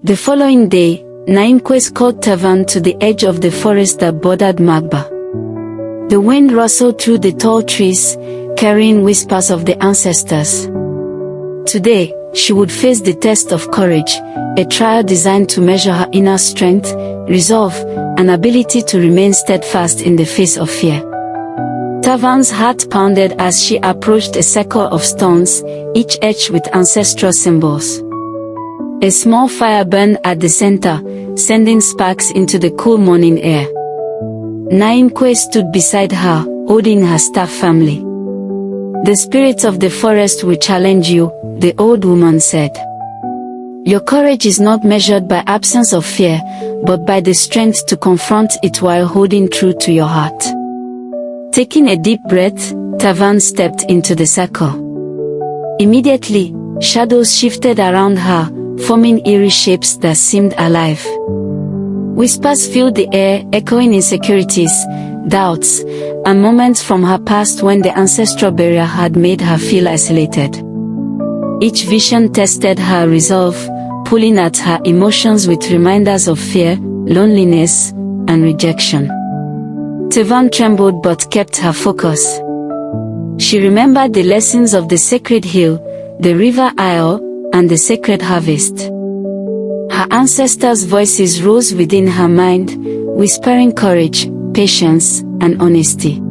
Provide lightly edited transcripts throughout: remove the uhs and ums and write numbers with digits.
The following day, Nainkwe called Tavan to the edge of the forest that bordered Magba. The wind rustled through the tall trees, carrying whispers of the ancestors. Today, she would face the test of courage, a trial designed to measure her inner strength, resolve, and ability to remain steadfast in the face of fear. Tavan's heart pounded as she approached a circle of stones, each etched with ancestral symbols. A small fire burned at the center, sending sparks into the cool morning air. Nainkwe stood beside her, holding her staff firmly. "The spirits of the forest will challenge you," the old woman said. "Your courage is not measured by absence of fear, but by the strength to confront it while holding true to your heart." Taking a deep breath, Tavan stepped into the circle. Immediately, shadows shifted around her, forming eerie shapes that seemed alive. Whispers filled the air, echoing insecurities, doubts, and moments from her past when the ancestral barrier had made her feel isolated. Each vision tested her resolve, pulling at her emotions with reminders of fear, loneliness, and rejection. Tavan trembled but kept her focus. She remembered the lessons of the sacred hill, the river Isle, and the sacred harvest. Her ancestors' voices rose within her mind, whispering courage, patience, and honesty.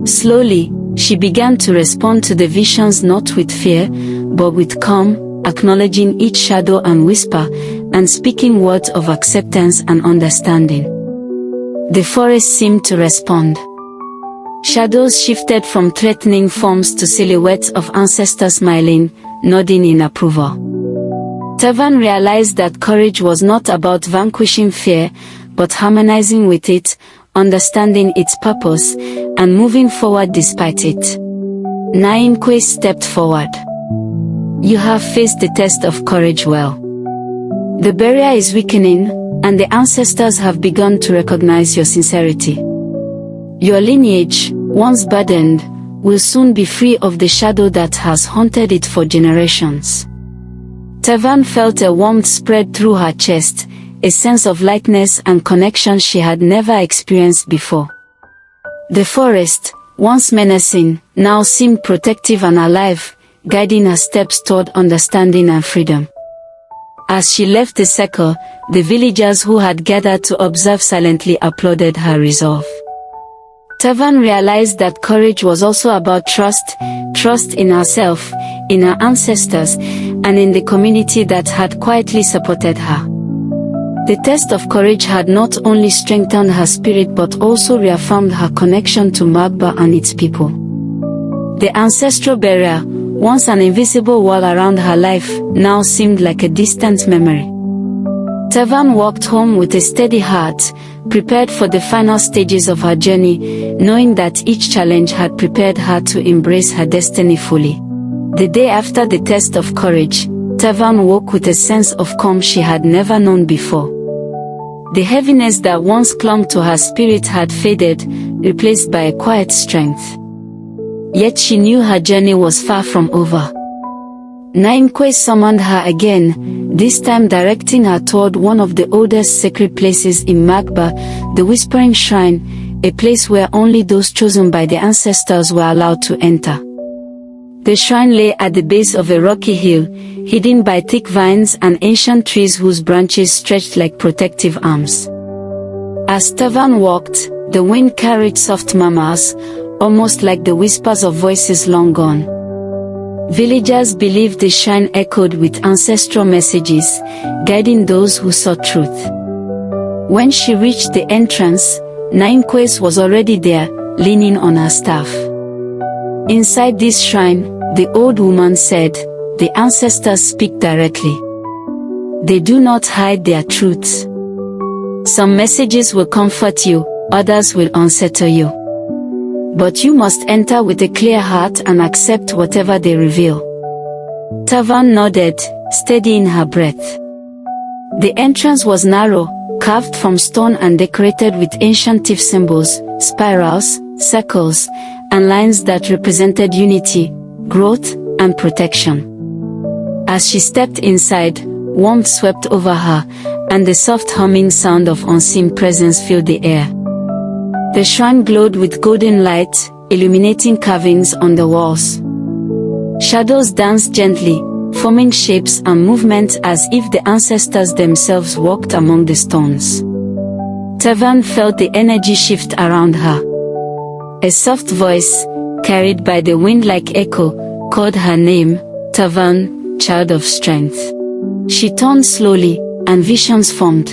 Slowly, she began to respond to the visions not with fear, but with calm, acknowledging each shadow and whisper, and speaking words of acceptance and understanding. The forest seemed to respond. Shadows shifted from threatening forms to silhouettes of ancestors smiling, nodding in approval. Tavan realized that courage was not about vanquishing fear, but harmonizing with it, understanding its purpose, and moving forward despite it. Nainkwe stepped forward. "You have faced the test of courage well. The barrier is weakening, and the ancestors have begun to recognize your sincerity. Your lineage, once burdened, will soon be free of the shadow that has haunted it for generations." Tavan felt a warmth spread through her chest, a sense of lightness and connection she had never experienced before. The forest, once menacing, now seemed protective and alive, guiding her steps toward understanding and freedom. As she left the circle, the villagers who had gathered to observe silently applauded her resolve. Tavan realized that courage was also about trust in herself, in her ancestors, and in the community that had quietly supported her. The test of courage had not only strengthened her spirit but also reaffirmed her connection to Magba and its people. The ancestral barrier, once an invisible wall around her life, now seemed like a distant memory. Tavan walked home with a steady heart, prepared for the final stages of her journey, knowing that each challenge had prepared her to embrace her destiny fully. The day after the test of courage, Tavan woke with a sense of calm she had never known before. The heaviness that once clung to her spirit had faded, replaced by a quiet strength. Yet she knew her journey was far from over. Nainkwe summoned her again, this time directing her toward one of the oldest sacred places in Magba, the Whispering Shrine, a place where only those chosen by the ancestors were allowed to enter. The shrine lay at the base of a rocky hill, hidden by thick vines and ancient trees whose branches stretched like protective arms. As Tavan walked, the wind carried soft murmurs, almost like the whispers of voices long gone. Villagers believed the shrine echoed with ancestral messages, guiding those who sought truth. When she reached the entrance, Nainkwe was already there, leaning on her staff. Inside this shrine, the old woman said, the ancestors speak directly. They do not hide their truths. Some messages will comfort you, others will unsettle you. But you must enter with a clear heart and accept whatever they reveal. Tavan nodded, steadying her breath. The entrance was narrow, carved from stone and decorated with ancient thief symbols, spirals, circles, and lines that represented unity, growth, and protection. As she stepped inside, warmth swept over her, and the soft humming sound of unseen presence filled the air. The shrine glowed with golden light, illuminating carvings on the walls. Shadows danced gently, forming shapes and movements as if the ancestors themselves walked among the stones. Tavan felt the energy shift around her. A soft voice, carried by the wind like echo, called her name, Tavan, child of strength. She turned slowly, and visions formed.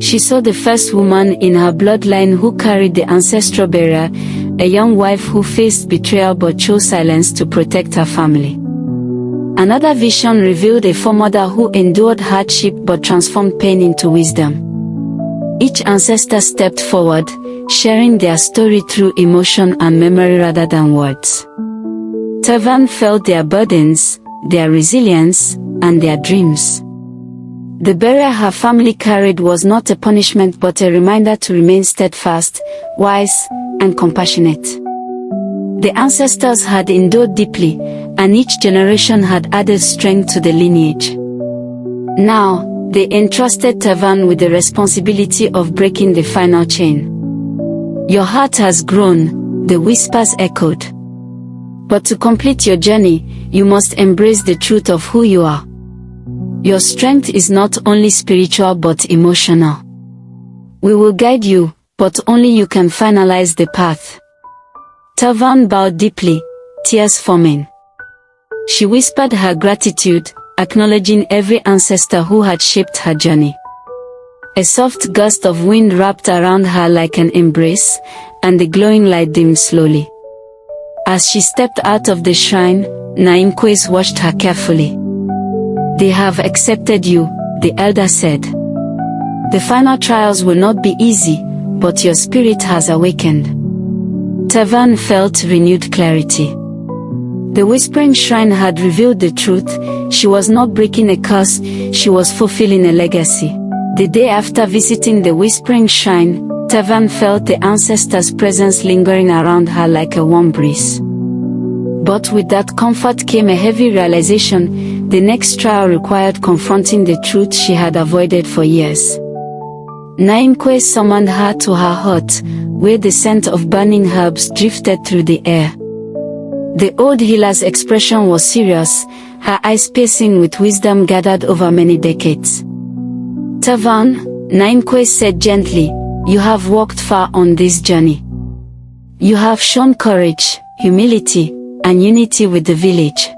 She saw the first woman in her bloodline who carried the ancestral barrier, a young wife who faced betrayal but chose silence to protect her family. Another vision revealed a foremother who endured hardship but transformed pain into wisdom. Each ancestor stepped forward, sharing their story through emotion and memory rather than words. Tavan felt their burdens, their resilience, and their dreams. The barrier her family carried was not a punishment but a reminder to remain steadfast, wise, and compassionate. The ancestors had endured deeply, and each generation had added strength to the lineage. Now, they entrusted Tavan with the responsibility of breaking the final chain. Your heart has grown, the whispers echoed. But to complete your journey, you must embrace the truth of who you are. Your strength is not only spiritual but emotional. We will guide you, but only you can finalize the path. Tavan bowed deeply, tears forming. She whispered her gratitude, acknowledging every ancestor who had shaped her journey. A soft gust of wind wrapped around her like an embrace, and the glowing light dimmed slowly. As she stepped out of the shrine, Naimkwes watched her carefully. They have accepted you, the elder said. The final trials will not be easy, but your spirit has awakened. Tavan felt renewed clarity. The whispering shrine had revealed the truth. She was not breaking a curse, she was fulfilling a legacy. The day after visiting the whispering shrine, Tavan felt the ancestors' presence lingering around her like a warm breeze. But with that comfort came a heavy realization: the next trial required confronting the truth she had avoided for years. Naimkwe summoned her to her hut, where the scent of burning herbs drifted through the air. The old healer's expression was serious, her eyes piercing with wisdom gathered over many decades. Tavan, Naimkwe said gently, you have walked far on this journey. You have shown courage, humility, and unity with the village.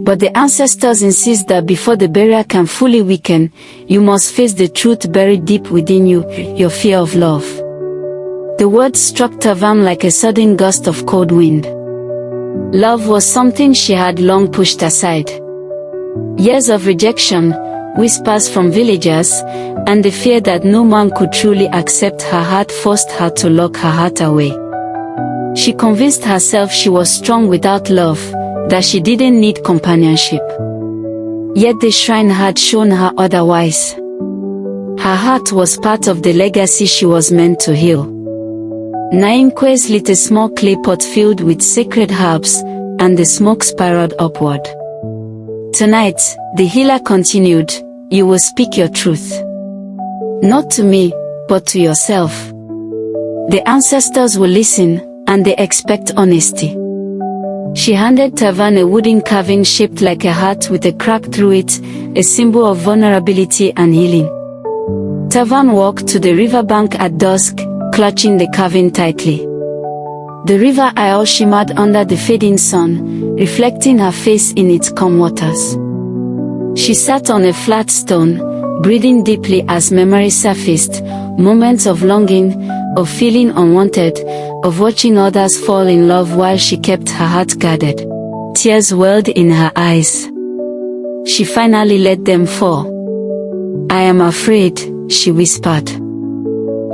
But the ancestors insist that before the barrier can fully weaken, you must face the truth buried deep within you, your fear of love. The words struck Tavan like a sudden gust of cold wind. Love was something she had long pushed aside. Years of rejection, whispers from villagers, and the fear that no man could truly accept her heart forced her to lock her heart away. She convinced herself she was strong without love, that she didn't need companionship. Yet the shrine had shown her otherwise. Her heart was part of the legacy she was meant to heal. Naimkwes lit a small clay pot filled with sacred herbs, and the smoke spiraled upward. Tonight, the healer continued, you will speak your truth. Not to me, but to yourself. The ancestors will listen, and they expect honesty. She handed Tavan a wooden carving shaped like a heart with a crack through it, a symbol of vulnerability and healing. Tavan walked to the riverbank at dusk, clutching the carving tightly. The river Isle shimmered under the fading sun, reflecting her face in its calm waters. She sat on a flat stone, breathing deeply as memory surfaced, moments of longing, of feeling unwanted, of watching others fall in love while she kept her heart guarded. Tears welled in her eyes. She finally let them fall. I am afraid, she whispered.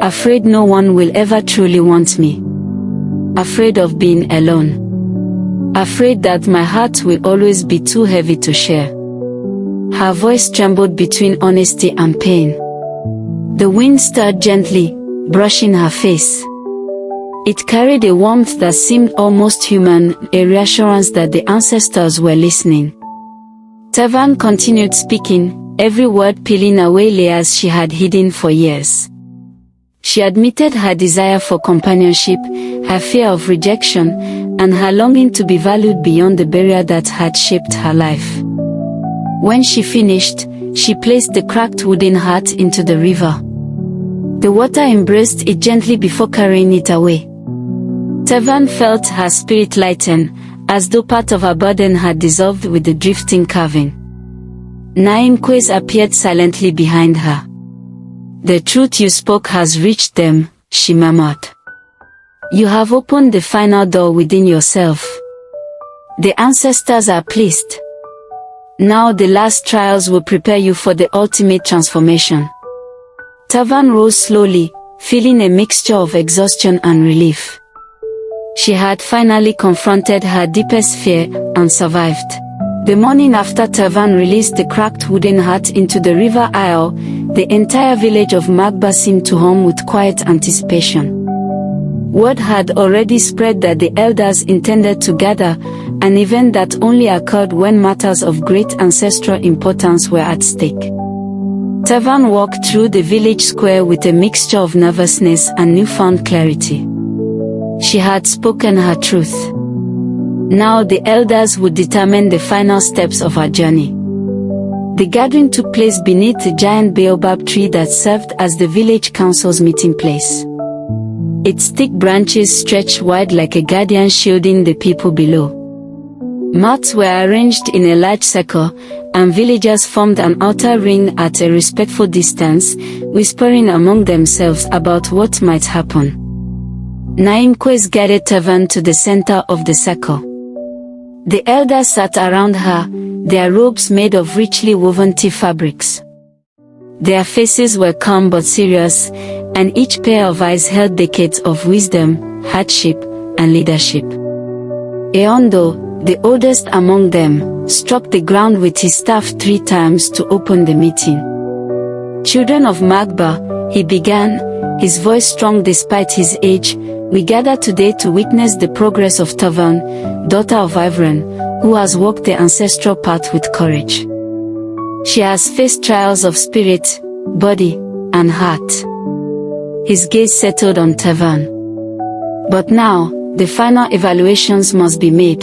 Afraid no one will ever truly want me. Afraid of being alone. Afraid that my heart will always be too heavy to share. Her voice trembled between honesty and pain. The wind stirred gently, brushing her face. It carried a warmth that seemed almost human, a reassurance that the ancestors were listening. Tavan continued speaking, every word peeling away layers she had hidden for years. She admitted her desire for companionship, her fear of rejection, and her longing to be valued beyond the barrier that had shaped her life. When she finished, she placed the cracked wooden heart into the river. The water embraced it gently before carrying it away. Tavan felt her spirit lighten, as though part of her burden had dissolved with the drifting carving. Nainkwe's appeared silently behind her. The truth you spoke has reached them, she murmured. You have opened the final door within yourself. The ancestors are pleased. Now the last trials will prepare you for the ultimate transformation. Tavan rose slowly, feeling a mixture of exhaustion and relief. She had finally confronted her deepest fear, and survived. The morning after Tavan released the cracked wooden heart into the river Isle, the entire village of Magba seemed to hum with quiet anticipation. Word had already spread that the elders intended to gather, an event that only occurred when matters of great ancestral importance were at stake. Tavan walked through the village square with a mixture of nervousness and newfound clarity. She had spoken her truth. Now the elders would determine the final steps of her journey. The gathering took place beneath a giant baobab tree that served as the village council's meeting place. Its thick branches stretched wide like a guardian shielding the people below. Mats were arranged in a large circle, and villagers formed an outer ring at a respectful distance, whispering among themselves about what might happen. Nainkwe's guided Tavan to the center of the circle. The elders sat around her, their robes made of richly woven tea fabrics. Their faces were calm but serious, and each pair of eyes held decades of wisdom, hardship, and leadership. Eondo, the oldest among them, struck the ground with his staff 3 times to open the meeting. Children of Magba, he began, his voice strong despite his age, we gather today to witness the progress of Tavan, daughter of Ivran, who has walked the ancestral path with courage. She has faced trials of spirit, body, and heart. His gaze settled on Tavan. But now, the final evaluations must be made.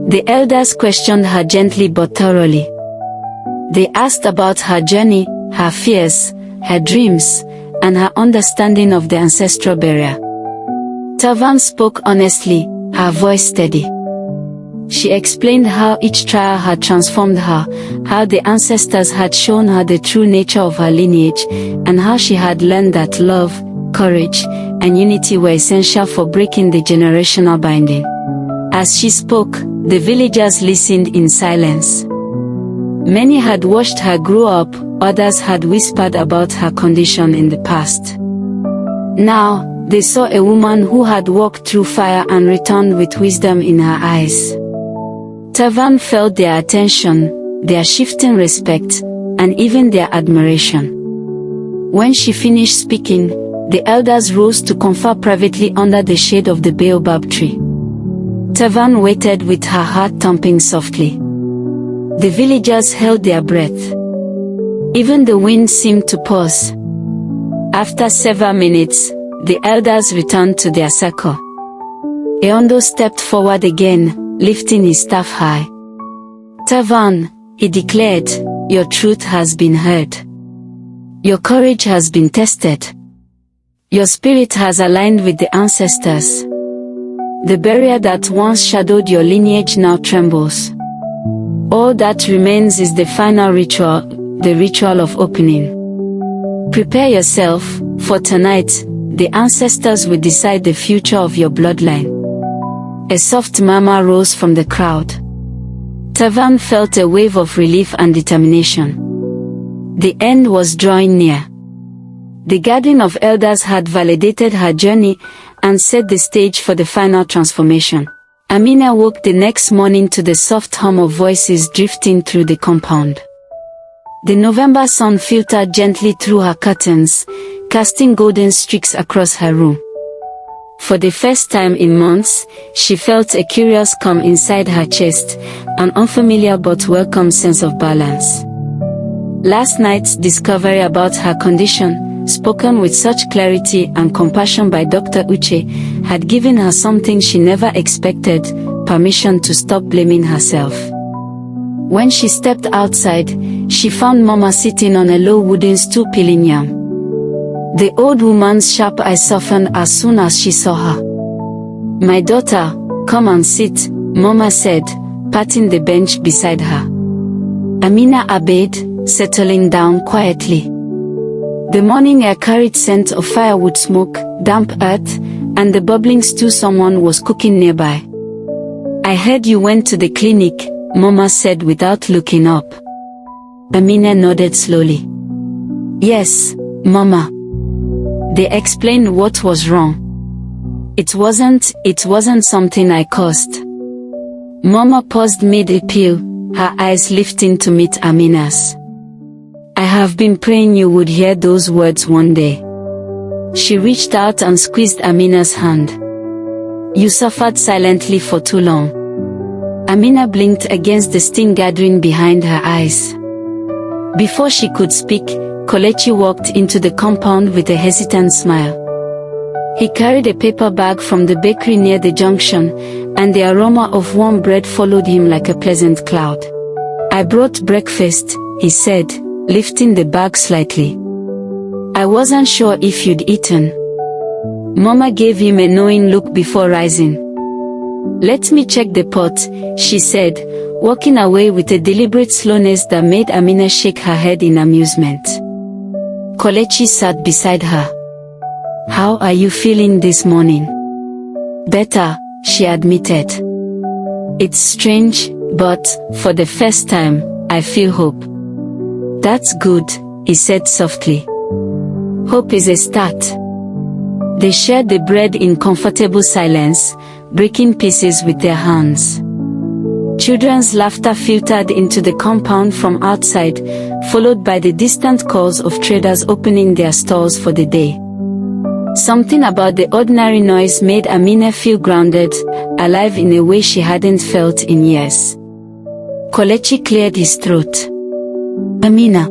The elders questioned her gently but thoroughly. They asked about her journey, her fears, her dreams, and her understanding of the ancestral barrier. Tavan spoke honestly, her voice steady. She explained how each trial had transformed her, how the ancestors had shown her the true nature of her lineage, and how she had learned that love, courage, and unity were essential for breaking the generational binding. As she spoke, the villagers listened in silence. Many had watched her grow up, others had whispered about her condition in the past. Now, they saw a woman who had walked through fire and returned with wisdom in her eyes. Tavan felt their attention, their shifting respect, and even their admiration. When she finished speaking, the elders rose to confer privately under the shade of the baobab tree. Tavan waited with her heart thumping softly. The villagers held their breath. Even the wind seemed to pause. After several minutes, the elders returned to their circle. Eondo stepped forward again, lifting his staff high. Tavan, he declared, your truth has been heard. Your courage has been tested. Your spirit has aligned with the ancestors. The barrier that once shadowed your lineage now trembles. All that remains is the final ritual, the ritual of opening. Prepare yourself, for tonight, the ancestors will decide the future of your bloodline. A soft murmur rose from the crowd. Tavan felt a wave of relief and determination. The end was drawing near. The gathering of elders had validated her journey and set the stage for the final transformation. Amina woke the next morning to the soft hum of voices drifting through the compound. The November sun filtered gently through her curtains, casting golden streaks across her room. For the first time in months, she felt a curious calm inside her chest, an unfamiliar but welcome sense of balance. Last night's discovery about her condition, spoken with such clarity and compassion by Dr. Uche, had given her something she never expected: permission to stop blaming herself. When she stepped outside, she found Mama sitting on a low wooden stool peeling yam. The old woman's sharp eyes softened as soon as she saw her. "My daughter, come and sit," Mama said, patting the bench beside her. Amina obeyed, settling down quietly. The morning air carried scent of firewood smoke, damp earth, and the bubbling stew someone was cooking nearby. "I heard you went to the clinic," Mama said without looking up. Amina nodded slowly. "Yes, Mama." They explained what was wrong. It wasn't something I caused." Mama paused mid-appeal, her eyes lifting to meet Amina's. "I have been praying you would hear those words one day." She reached out and squeezed Amina's hand. "You suffered silently for too long." Amina blinked against the sting gathering behind her eyes. Before she could speak, Kelechi walked into the compound with a hesitant smile. He carried a paper bag from the bakery near the junction, and the aroma of warm bread followed him like a pleasant cloud. "I brought breakfast," he said, lifting the bag slightly. "I wasn't sure if you'd eaten." Mama gave him a knowing look before rising. "Let me check the pot," she said, walking away with a deliberate slowness that made Amina shake her head in amusement. Kelechi sat beside her. "How are you feeling this morning?" "Better," she admitted. "It's strange, but, for the first time, I feel hope." "That's good," he said softly. "Hope is a start." They shared the bread in comfortable silence, breaking pieces with their hands. Children's laughter filtered into the compound from outside, followed by the distant calls of traders opening their stores for the day. Something about the ordinary noise made Amina feel grounded, alive in a way she hadn't felt in years. Kelechi cleared his throat. "Amina,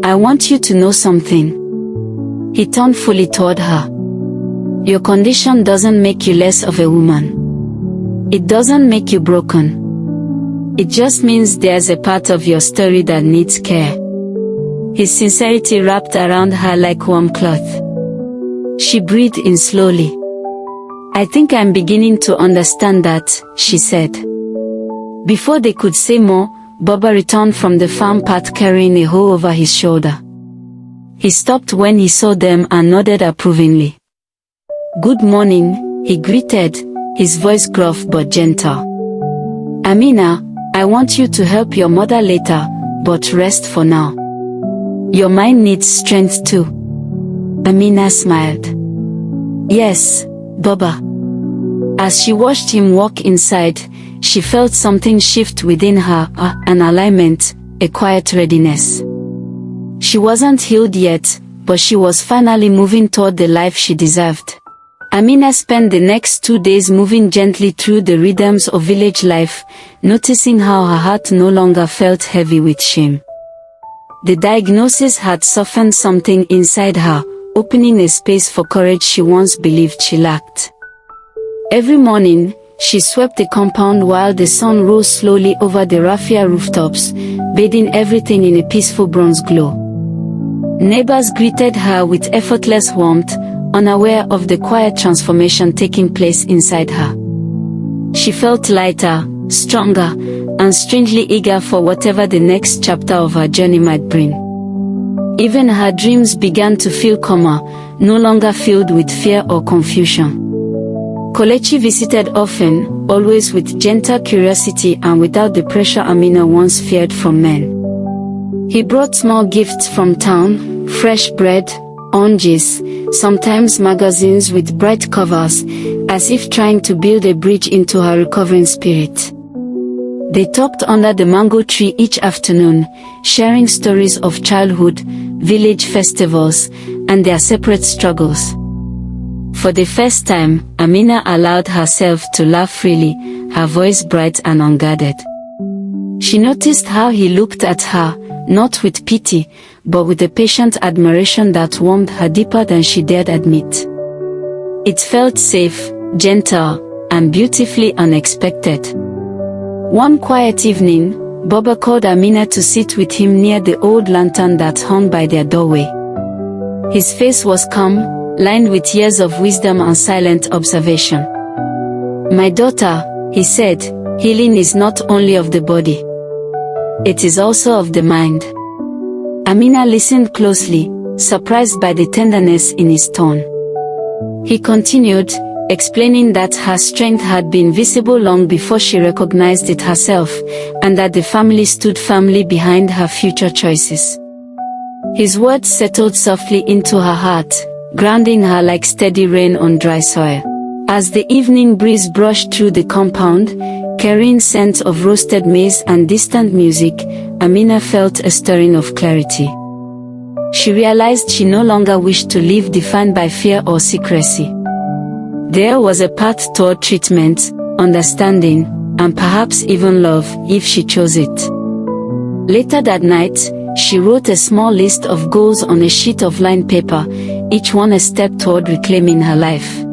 I want you to know something." He turned fully toward her. "Your condition doesn't make you less of a woman. It doesn't make you broken. It just means there's a part of your story that needs care." His sincerity wrapped around her like warm cloth. She breathed in slowly. "I think I'm beginning to understand that," she said. Before they could say more, Baba returned from the farm path carrying a hoe over his shoulder. He stopped when he saw them and nodded approvingly. "Good morning," he greeted, his voice gruff but gentle. "Amina, I want you to help your mother later, but rest for now. Your mind needs strength too." Amina smiled. "Yes, Baba." As she watched him walk inside, she felt something shift within her, an alignment, a quiet readiness. She wasn't healed yet, but she was finally moving toward the life she deserved. Amina spent the next 2 days moving gently through the rhythms of village life, noticing how her heart no longer felt heavy with shame. The diagnosis had softened something inside her, opening a space for courage she once believed she lacked. Every morning, she swept the compound while the sun rose slowly over the raffia rooftops, bathing everything in a peaceful bronze glow. Neighbors greeted her with effortless warmth, unaware of the quiet transformation taking place inside her. She felt lighter, stronger, and strangely eager for whatever the next chapter of her journey might bring. Even her dreams began to feel calmer, no longer filled with fear or confusion. Kelechi visited often, always with gentle curiosity and without the pressure Amina once feared from men. He brought small gifts from town, fresh bread, oranges, sometimes magazines with bright covers, as if trying to build a bridge into her recovering spirit. They talked under the mango tree each afternoon, sharing stories of childhood, village festivals, and their separate struggles. For the first time, Amina allowed herself to laugh freely, her voice bright and unguarded. She noticed how he looked at her, not with pity, but with a patient admiration that warmed her deeper than she dared admit. It felt safe, gentle, and beautifully unexpected. One quiet evening, Baba called Amina to sit with him near the old lantern that hung by their doorway. His face was calm, lined with years of wisdom and silent observation. "My daughter," he said, "healing is not only of the body. It is also of the mind." Amina listened closely, surprised by the tenderness in his tone. He continued, explaining that her strength had been visible long before she recognized it herself, and that the family stood firmly behind her future choices. His words settled softly into her heart, grounding her like steady rain on dry soil. As the evening breeze brushed through the compound, carrying scents of roasted maize and distant music, Amina felt a stirring of clarity. She realized she no longer wished to live defined by fear or secrecy. There was a path toward treatment, understanding, and perhaps even love, if she chose it. Later that night, she wrote a small list of goals on a sheet of lined paper, each one a step toward reclaiming her life.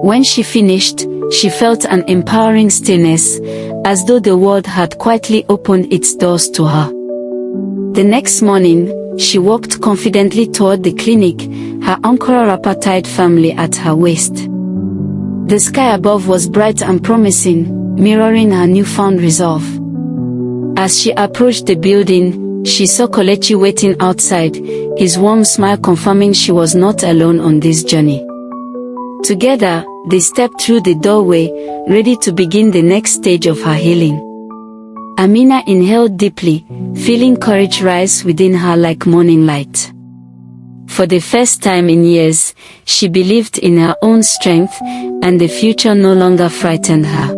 When she finished, she felt an empowering stillness, as though the world had quietly opened its doors to her. The next morning, she walked confidently toward the clinic, her uncle Rapper-tied family at her waist. The sky above was bright and promising, mirroring her newfound resolve. As she approached the building, she saw Kelechi waiting outside, his warm smile confirming she was not alone on this journey. Together, they stepped through the doorway, ready to begin the next stage of her healing. Amina inhaled deeply, feeling courage rise within her like morning light. For the first time in years, she believed in her own strength, and the future no longer frightened her.